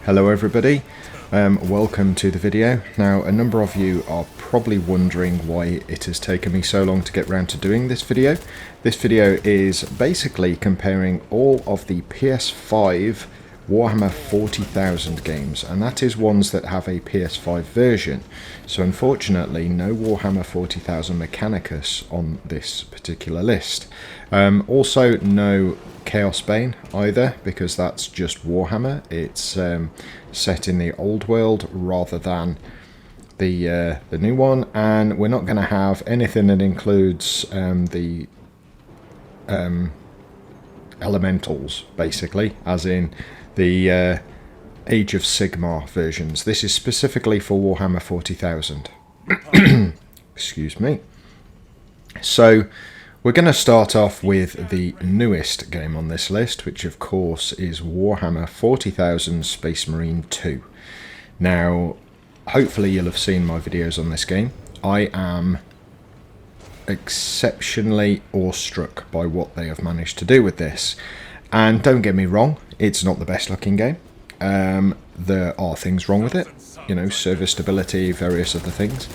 Hello everybody, welcome to the video. Now a number of you are probably wondering why it has taken me so long to get around to doing this video. This video is basically comparing all of the PS5 Warhammer 40,000 games, and that is ones that have a PS5 version. So unfortunately no Warhammer 40,000 Mechanicus on this particular list. Also no Chaos Bane either, because that's just Warhammer. It's set in the old world rather than the new one, and we're not going to have anything that includes the elementals, basically, as in the Age of Sigmar versions. This is specifically for Warhammer 40,000. Excuse me. So we're going to start off with the newest game on this list, which of course is Warhammer 40,000 Space Marine 2. Now, hopefully you'll have seen my videos on this game. I am exceptionally awestruck by what they have managed to do with this. And don't get me wrong, it's not the best looking game. There are things wrong with it, you know, server stability, various other things.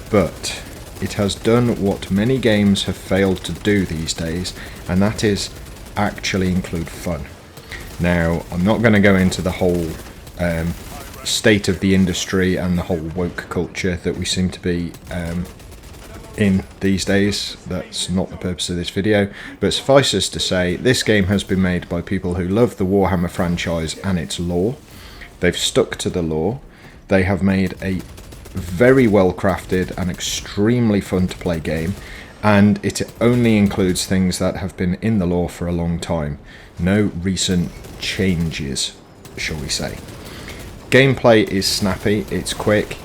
But it has done what many games have failed to do these days, and that is actually include fun. Now, I'm not going to go into the whole state of the industry and the whole woke culture that we seem to be in these days. That's not the purpose of this video, but suffice us to say, this game has been made by people who love the Warhammer franchise and its lore. They've stuck to the lore. They have made a very well crafted and extremely fun to play game, and it only includes things that have been in the lore for a long time. No recent changes, shall we say. Gameplay is snappy, it's quick.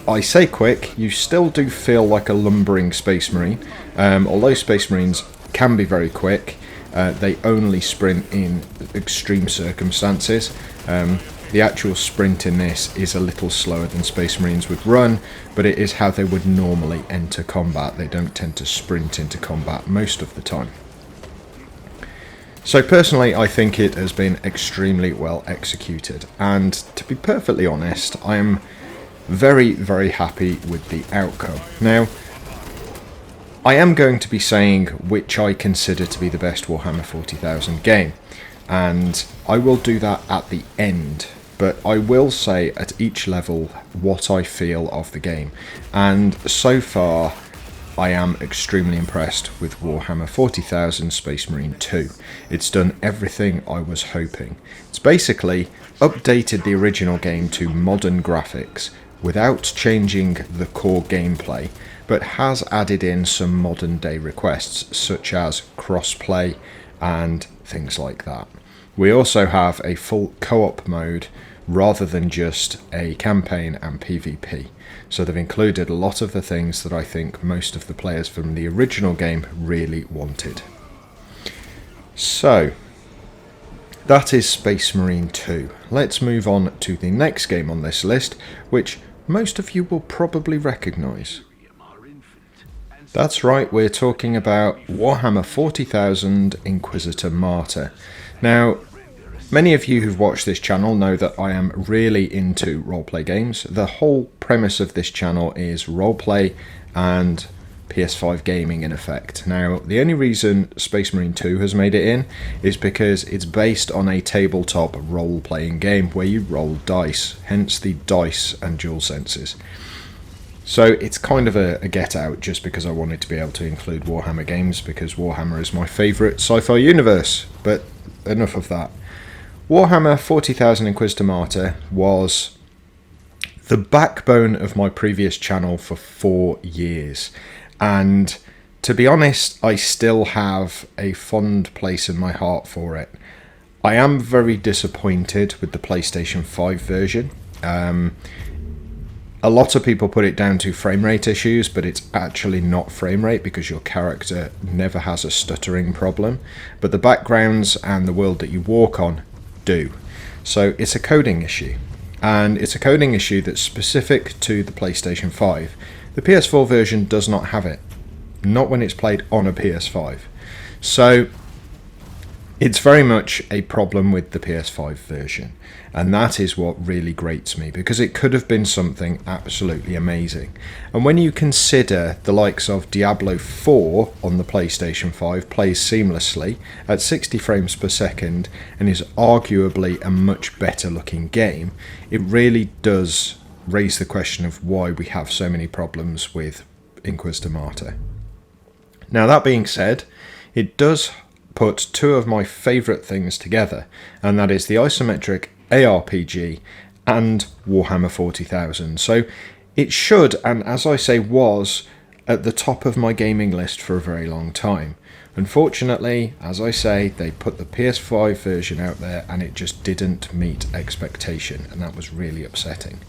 I say quick, you still do feel like a lumbering Space Marine. Although Space Marines can be very quick, they only sprint in extreme circumstances. The actual sprint in this is a little slower than Space Marines would run, but it is how they would normally enter combat. They don't tend to sprint into combat most of the time. So personally, I think it has been extremely well executed, and to be perfectly honest, I am very, very happy with the outcome. Now, I am going to be saying which I consider to be the best Warhammer 40,000 game, and I will do that at the end. But I will say at each level what I feel of the game, and so far I am extremely impressed with Warhammer 40,000 Space Marine 2. It's done everything I was hoping. It's basically updated the original game to modern graphics without changing the core gameplay, but has added in some modern day requests such as crossplay and things like that. We also have a full co-op mode rather than just a campaign and PvP. So they've included a lot of the things that I think most of the players from the original game really wanted. So that is Space Marine 2. Let's move on to the next game on this list, which most of you will probably recognise. That's right, we're talking about Warhammer 40,000 Inquisitor Martyr. Now, many of you who've watched this channel know that I am really into roleplay games. The whole premise of this channel is roleplay and PS5 gaming in effect. Now, the only reason Space Marine 2 has made it in is because it's based on a tabletop role-playing game where you roll dice, hence the dice and dual senses. So it's kind of a get out, just because I wanted to be able to include Warhammer games, because Warhammer is my favourite sci-fi universe. But enough of that. Warhammer 40,000 Inquisitor Martyr was the backbone of my previous channel for 4 years, and to be honest, I still have a fond place in my heart for it. I am very disappointed with the PlayStation 5 version. A lot of people put it down to frame rate issues, but it's actually not frame rate because your character never has a stuttering problem, but the backgrounds and the world that you walk on do. So it's a coding issue, and it's a coding issue that's specific to the PlayStation 5. The PS4 version does not have it, not when it's played on a PS5. So It's very much a problem with the PS5 version, and that is what really grates me, because it could have been something absolutely amazing. And when you consider the likes of Diablo 4 on the PlayStation 5 plays seamlessly at 60 frames per second and is arguably a much better looking game, it really does raise the question of why we have so many problems with Inquisitor Martyr. Now, that being said, it does put two of my favourite things together, and that is the isometric ARPG and Warhammer 40,000. So it should, and as I say, was at the top of my gaming list for a very long time. Unfortunately, as I say, they put the PS5 version out there and it just didn't meet expectation, and that was really upsetting.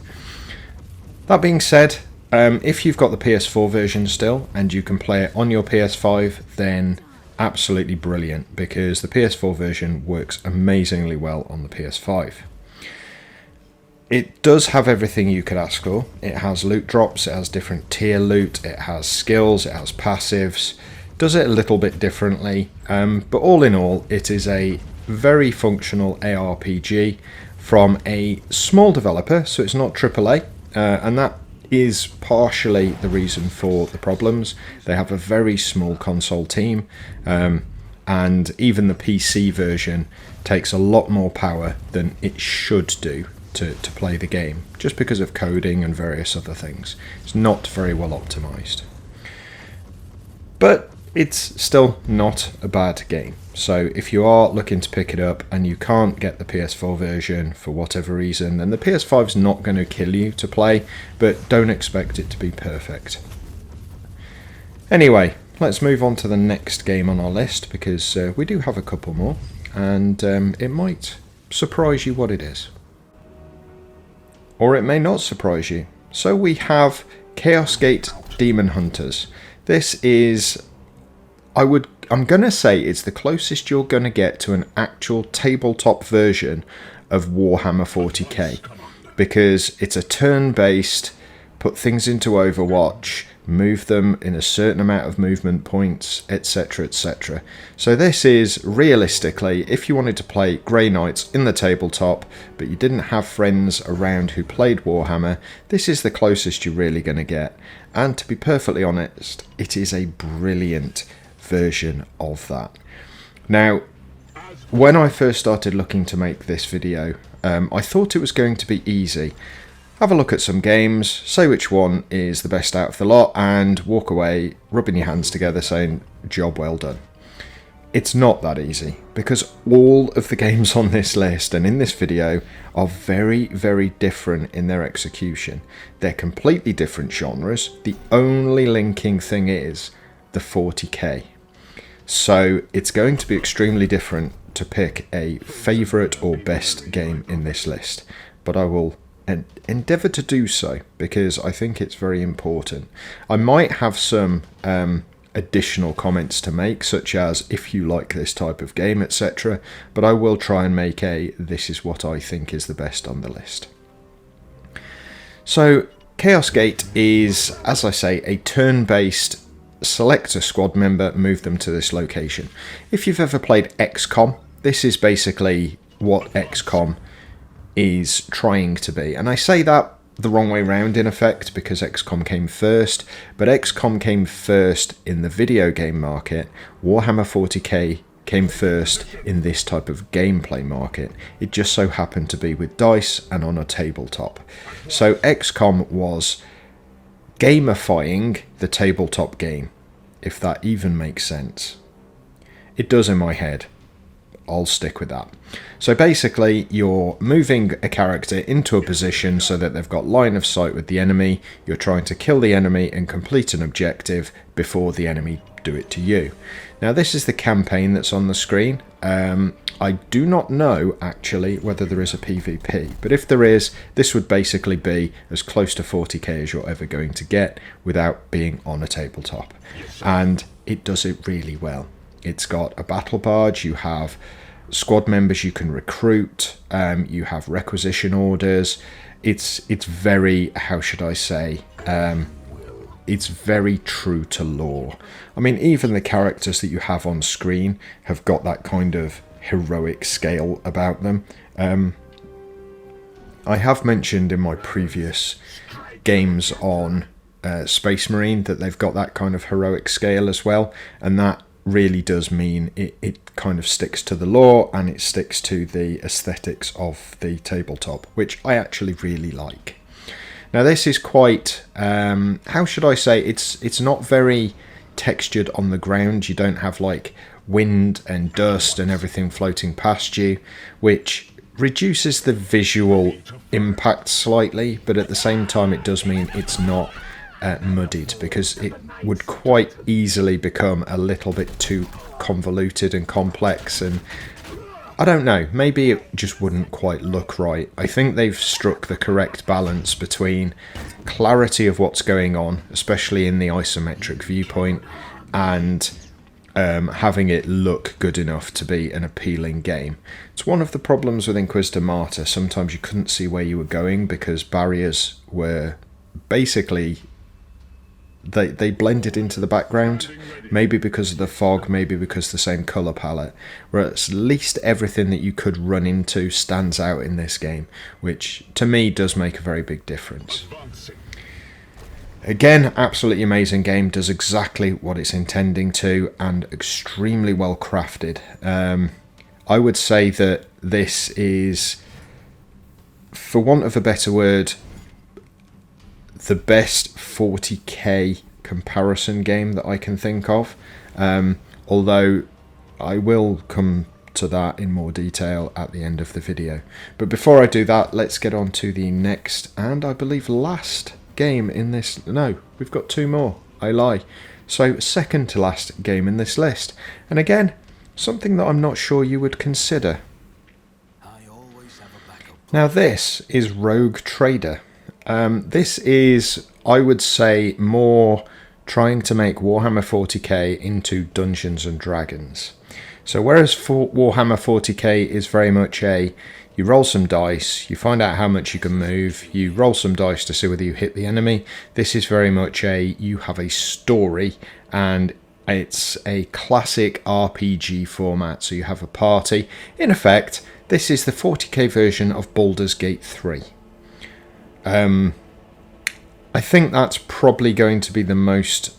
That being said, if you've got the PS4 version still and you can play it on your PS5, then absolutely brilliant, because the PS4 version works amazingly well on the PS5. It does have everything you could ask for. It has loot drops, it has different tier loot, it has skills, it has passives, does it a little bit differently, but all in all it is a very functional ARPG from a small developer, so it's not AAA, and that is partially the reason for the problems. They have a very small console team, and even the PC version takes a lot more power than it should do to play the game, just because of coding and various other things. It's not very well optimized. But it's still not a bad game. So if you are looking to pick it up and you can't get the PS4 version for whatever reason, then the PS5's not going to kill you to play, but don't expect it to be perfect. Anyway, let's move on to the next game on our list, because we do have a couple more, and it might surprise you what it is. Or it may not surprise you. So we have Chaos Gate Demon Hunters. This is, I'm going to say it's the closest you're going to get to an actual tabletop version of Warhammer 40k, because it's a turn-based, put things into Overwatch, move them in a certain amount of movement points, etc, etc. So this is, realistically, if you wanted to play Grey Knights in the tabletop, but you didn't have friends around who played Warhammer, this is the closest you're really going to get. And to be perfectly honest, it is a brilliant version of that. Now, when I first started looking to make this video, I thought it was going to be easy. Have a look at some games, say which one is the best out of the lot, and walk away rubbing your hands together saying, job well done. It's not that easy, because all of the games on this list and in this video are very, very different in their execution. They're completely different genres. The only linking thing is the 40k. So it's going to be extremely different to pick a favourite or best game in this list, but I will endeavour to do so, because I think it's very important. I might have some additional comments to make, such as if you like this type of game, etc, but I will try and make a this is what I think is the best on the list. So Chaos Gate is, as I say, a turn-based select a squad member, move them to this location. If you've ever played XCOM, this is basically what XCOM is trying to be. And I say that the wrong way round in effect, because XCOM came first, but XCOM came first in the video game market. Warhammer 40k came first in this type of gameplay market. It just so happened to be with dice and on a tabletop. So XCOM was gamifying the tabletop game, if that even makes sense. It does in my head. I'll stick with that. So basically, you're moving a character into a position so that they've got line of sight with the enemy. You're trying to kill the enemy and complete an objective before the enemy do it to you. Now, this is the campaign that's on the screen. I do not know, actually, whether there is a PvP, but if there is, this would basically be as close to 40k as you're ever going to get without being on a tabletop. And it does it really well. It's got a battle barge, you have squad members you can recruit, you have requisition orders. It's very, how should I say, it's very true to lore. I mean, even the characters that you have on screen have got that kind of heroic scale about them. I have mentioned in my previous games on Space Marine that they've got that kind of heroic scale as well, and that really does mean it kind of sticks to the lore and it sticks to the aesthetics of the tabletop, which I actually really like. Now this is quite, how should I say, it's not very textured on the ground. You don't have like wind and dust and everything floating past you, which reduces the visual impact slightly, but at the same time it does mean it's not muddied, because it would quite easily become a little bit too convoluted and complex, and I don't know, maybe it just wouldn't quite look right. I think they've struck the correct balance between clarity of what's going on, especially in the isometric viewpoint, and having it look good enough to be an appealing game. It's one of the problems with Inquisitor Martyr. Sometimes you couldn't see where you were going because barriers were basically... They blended into the background, maybe because of the fog, maybe because of the same colour palette, whereas at least everything that you could run into stands out in this game, which to me does make a very big difference. Again, absolutely amazing game, does exactly what it's intending to, and extremely well crafted. I would say that this is, for want of a better word, the best 40k comparison game that I can think of, although I will come to that in more detail at the end of the video. But before I do that, let's get on to the next and I believe last game in this... No, we've got two more, I lie. So second to last game in this list, and again, something that I'm not sure you would consider. Now this is Rogue Trader. This is, I would say, more trying to make Warhammer 40k into Dungeons and Dragons. So whereas Warhammer 40k is very much a, you roll some dice, you find out how much you can move, you roll some dice to see whether you hit the enemy, this is very much a, you have a story, and it's a classic RPG format, so you have a party. In effect, this is the 40k version of Baldur's Gate 3. I think that's probably going to be the most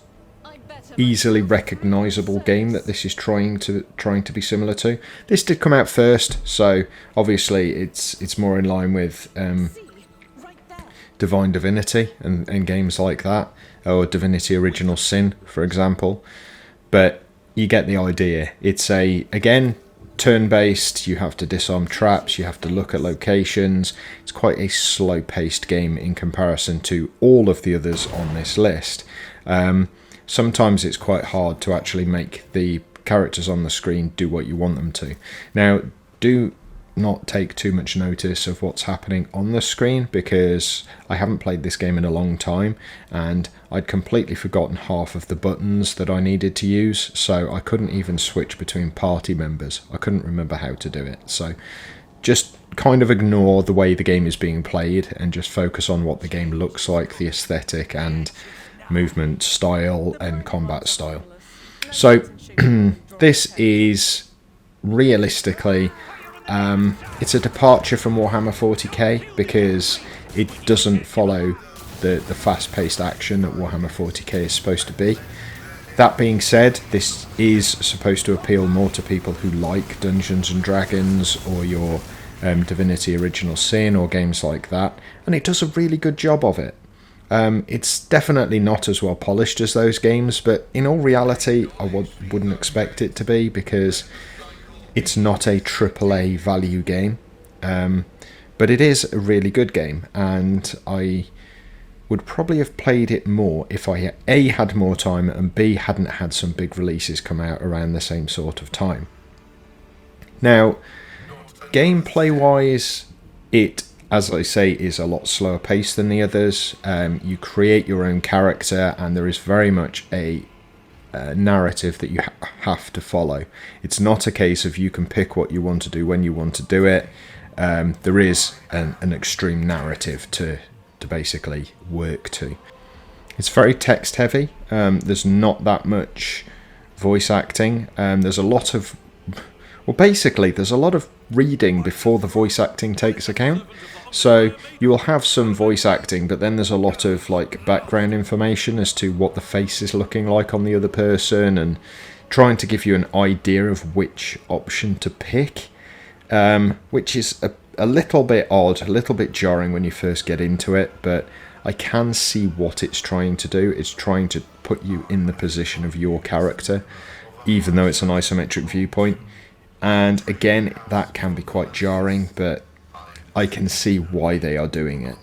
easily recognisable game that this is trying to be similar to. This did come out first, so obviously it's more in line with Divine Divinity and games like that, or Divinity Original Sin, for example. But you get the idea. It's a, again, turn-based, you have to disarm traps, you have to look at locations. It's quite a slow-paced game in comparison to all of the others on this list. Sometimes it's quite hard to actually make the characters on the screen do what you want them to. Now, do not take too much notice of what's happening on the screen, because I haven't played this game in a long time and I'd completely forgotten half of the buttons that I needed to use, so I couldn't even switch between party members. I couldn't remember how to do it, so just kind of ignore the way the game is being played and just focus on what the game looks like, the aesthetic and movement style and combat style. So this is realistically, it's a departure from Warhammer 40k because it doesn't follow the fast-paced action that Warhammer 40k is supposed to be. That being said, this is supposed to appeal more to people who like Dungeons and Dragons or your Divinity Original Sin or games like that, and it does a really good job of it. It's definitely not as well polished as those games, but in all reality I wouldn't expect it to be, because it's not a AAA value game, but it is a really good game, and I would probably have played it more if I A, had more time, and B, hadn't had some big releases come out around the same sort of time. Now, gameplay wise, it, as I say, is a lot slower paced than the others. You create your own character and there is very much a narrative that you have to follow. It's not a case of you can pick what you want to do when you want to do it. There is an extreme narrative to basically work to. It's very text heavy. There's not that much voice acting. There's a lot of Well, basically, there's a lot of reading before the voice acting takes account. So you will have some voice acting, but then there's a lot of like background information as to what the face is looking like on the other person, and trying to give you an idea of which option to pick, which is a little bit odd, a little bit jarring when you first get into it, but I can see what it's trying to do. It's trying to put you in the position of your character, even though it's an isometric viewpoint. And again, that can be quite jarring, but I can see why they are doing it.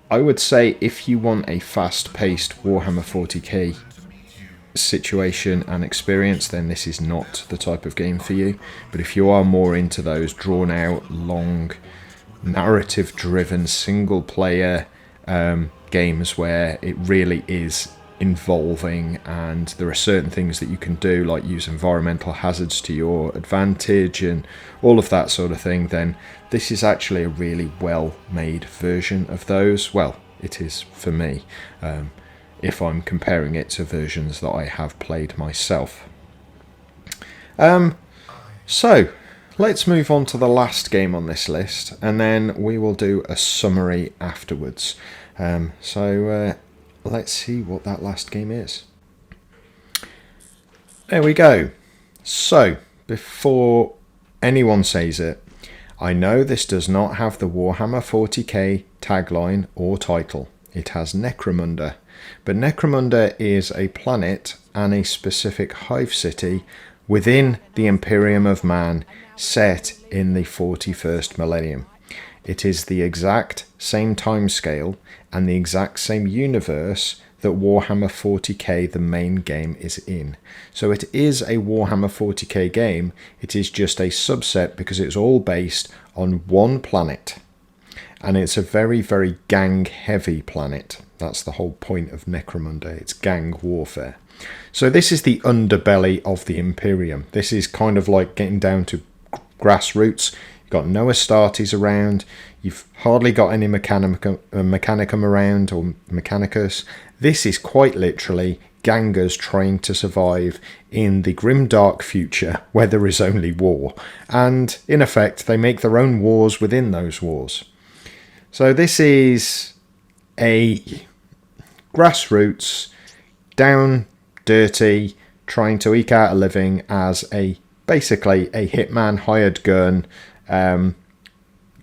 I would say if you want a fast-paced Warhammer 40k situation and experience, then this is not the type of game for you. But if you are more into those drawn-out, long, narrative-driven, single-player games where it really is involving and there are certain things that you can do, like use environmental hazards to your advantage and all of that sort of thing, then this is actually a really well made version of those. Well, it is for me, if I'm comparing it to versions that I have played myself. So let's move on to the last game on this list, and then we will do a summary afterwards. Let's see what that last game is. There we go. So, before anyone says it, I know this does not have the Warhammer 40k tagline or title. It has Necromunda. But Necromunda is a planet and a specific hive city within the Imperium of Man, set in the 41st millennium. It is the exact same timescale and the exact same universe that Warhammer 40k, the main game, is in. So it is a Warhammer 40k game. It is just a subset because it's all based on one planet. And it's a very, very gang-heavy planet. That's the whole point of Necromunda. It's gang warfare. So this is the underbelly of the Imperium. This is kind of like getting down to grassroots. You've got no Astartes around. You've hardly got any Mechanicum around, or Mechanicus. This is quite literally gangers trying to survive in the grim dark future where there is only war. And in effect, they make their own wars within those wars. So this is a grassroots, down, dirty, trying to eke out a living as basically a hitman hired gun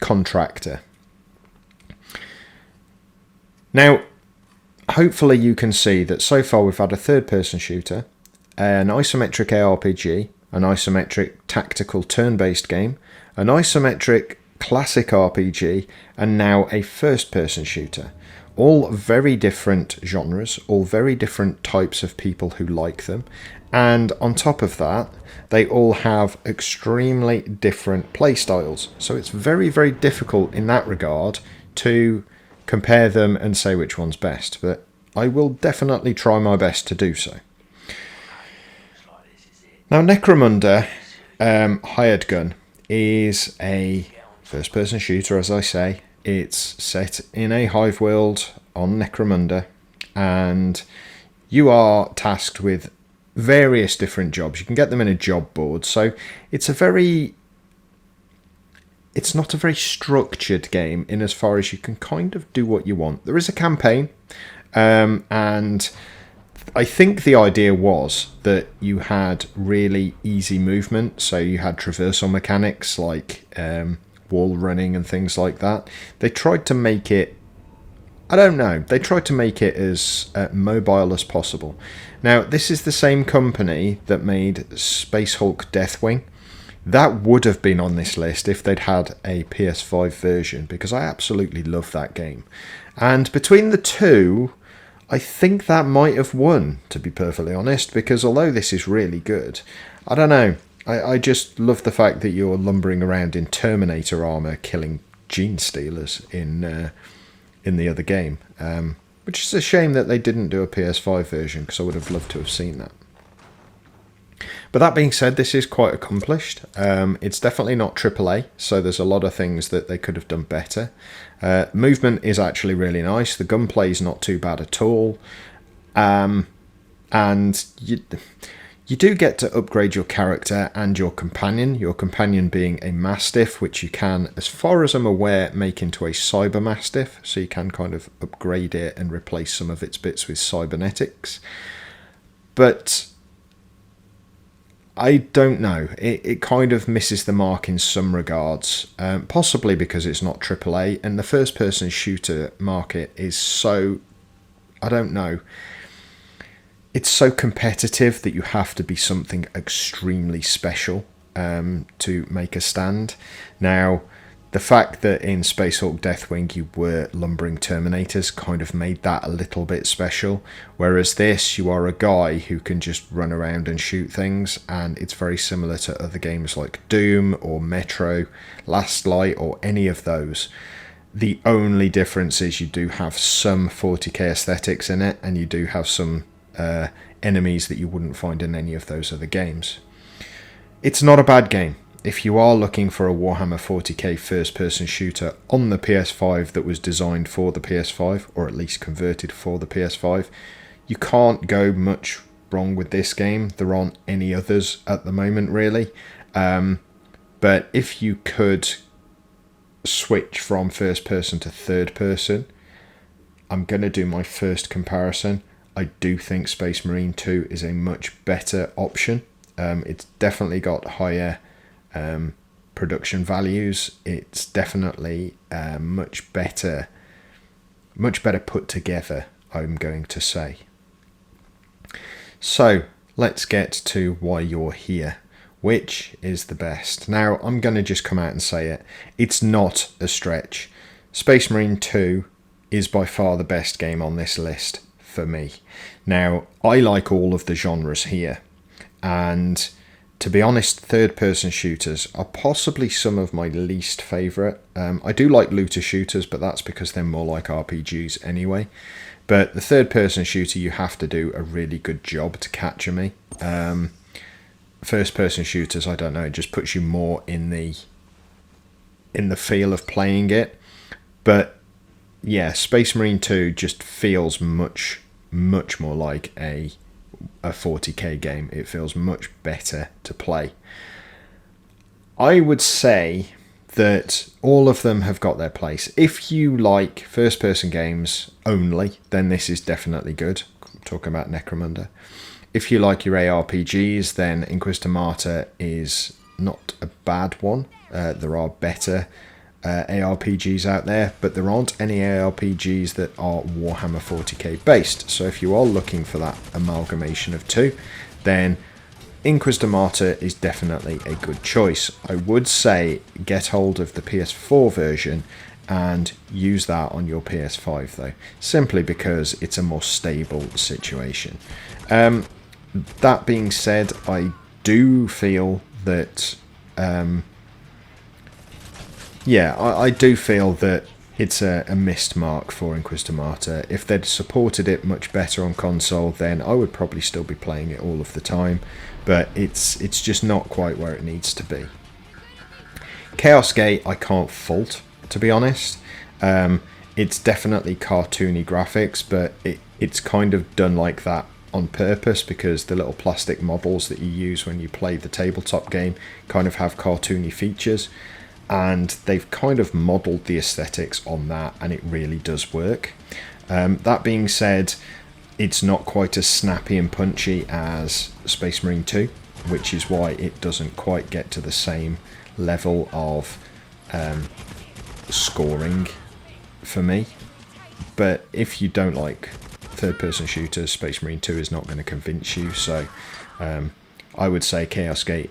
contractor. Now, hopefully you can see that so far we've had a third-person shooter, an isometric ARPG, an isometric tactical turn-based game, an isometric classic RPG, and now a first-person shooter. All very different genres, all very different types of people who like them, and on top of that, they all have extremely different play styles. So it's very, very difficult in that regard to compare them and say which one's best, but I will definitely try my best to do so. Now, Necromunda Hired Gun is a first-person shooter, as I say. It's set in a hive world on Necromunda, and you are tasked with various different jobs. You can get them in a job board, so it's not a very structured game in as far as you can kind of do what you want. There is a campaign, and I think the idea was that you had really easy movement, so you had traversal mechanics like wall running and things like that. They tried to make it, they tried to make it as mobile as possible. Now, this is the same company that made Space Hulk Deathwing. That would have been on this list if they'd had a PS5 version, because I absolutely love that game. And between the two, I think that might have won, to be perfectly honest, because although this is really good, I don't know, I just love the fact that you're lumbering around in Terminator armour killing gene stealers in the other game, which is a shame that they didn't do a PS5 version, because I would have loved to have seen that. But that being said, this is quite accomplished. It's definitely not AAA, so there's a lot of things that they could have done better. Movement is actually really nice. The gunplay is not too bad at all. And You do get to upgrade your character and your companion being a Mastiff, which you can, as far as I'm aware, make into a Cyber Mastiff, so you can kind of upgrade it and replace some of its bits with cybernetics. But I don't know, it kind of misses the mark in some regards, possibly because it's not AAA, and the first-person shooter market is so, I don't know, it's so competitive that you have to be something extremely special to make a stand. Now, the fact that in Spacehawk Deathwing you were lumbering Terminators kind of made that a little bit special, whereas this, you are a guy who can just run around and shoot things, and it's very similar to other games like Doom or Metro, Last Light, or any of those. The only difference is you do have some 40k aesthetics in it, and you do have some enemies that you wouldn't find in any of those other games. It's not a bad game. If you are looking for a Warhammer 40k first-person shooter on the PS5 that was designed for the PS5, or at least converted for the PS5, you can't go much wrong with this game. There aren't any others at the moment, really. But if you could switch from first-person to third-person, I'm going to do my first comparison. I do think Space Marine 2 is a much better option. It's definitely got higher production values. It's definitely much better put together, I'm going to say. So let's get to why you're here. Which is the best? Now, I'm going to just come out and say it. It's not a stretch. Space Marine 2 is by far the best game on this list for me. Now, I like all of the genres here, and to be honest, third-person shooters are possibly some of my least favourite. I do like looter shooters, but that's because they're more like RPGs anyway. But the third-person shooter, you have to do a really good job to capture me. First-person shooters, I don't know, it just puts you more in the feel of playing it. But yeah, Space Marine 2 just feels much more like a 40k game. It feels much better to play. I would say that all of them have got their place. If you like first person games only, then this is definitely good. I'm talking about Necromunda. If you like your ARPGs, then Inquisitor Martyr is not a bad one. There are better ARPGs out there, but there aren't any ARPGs that are Warhammer 40k based. So if you are looking for that amalgamation of two, then Inquisitor Martyr is definitely a good choice. I would say get hold of the PS4 version and use that on your PS5 though, simply because it's a more stable situation. That being said, I do feel that I do feel that it's a missed mark for Inquisitor Martyr. If they'd supported it much better on console, then I would probably still be playing it all of the time. But it's just not quite where it needs to be. Chaos Gate I can't fault, to be honest. It's definitely cartoony graphics, but it's kind of done like that on purpose, because the little plastic models that you use when you play the tabletop game kind of have cartoony features. And they've kind of modelled the aesthetics on that, and it really does work. That being said, it's not quite as snappy and punchy as Space Marine 2, which is why it doesn't quite get to the same level of scoring for me. But if you don't like third-person shooters, Space Marine 2 is not going to convince you. So I would say Chaos Gate.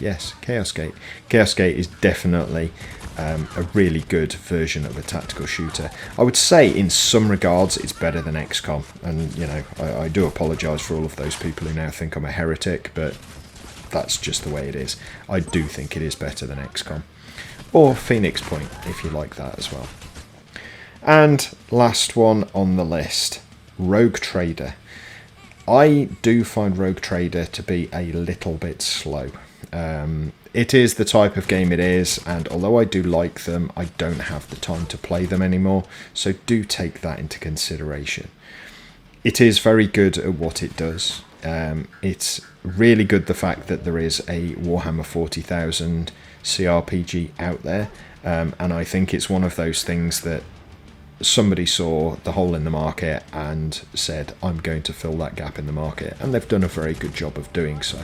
Yes, Chaos Gate. Chaos Gate is definitely a really good version of a tactical shooter. I would say in some regards it's better than XCOM, and you know, I do apologise for all of those people who now think I'm a heretic, but that's just the way it is. I do think it is better than XCOM. Or Phoenix Point, if you like that as well. And last one on the list, Rogue Trader. I do find Rogue Trader to be a little bit slow. It is the type of game it is, and although I do like them, I don't have the time to play them anymore, so do take that into consideration. It is very good at what it does. It's really good the fact that there is a Warhammer 40,000 CRPG out there, and I think it's one of those things that somebody saw the hole in the market and said, I'm going to fill that gap in the market, and they've done a very good job of doing so.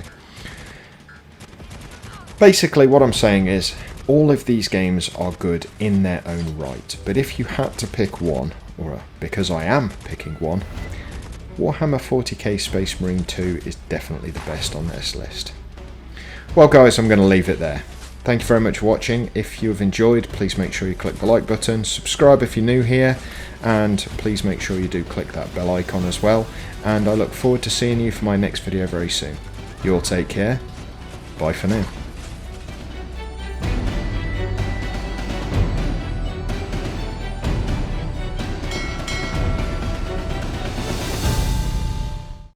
Basically what I'm saying is all of these games are good in their own right, but if you had to pick one, or because I am picking one, Warhammer 40k Space Marine 2 is definitely the best on this list. Well guys, I'm going to leave it there. Thank you very much for watching. If you have enjoyed, please make sure you click the like button, subscribe if you're new here, and please make sure you do click that bell icon as well. And I look forward to seeing you for my next video very soon. You all take care. Bye for now.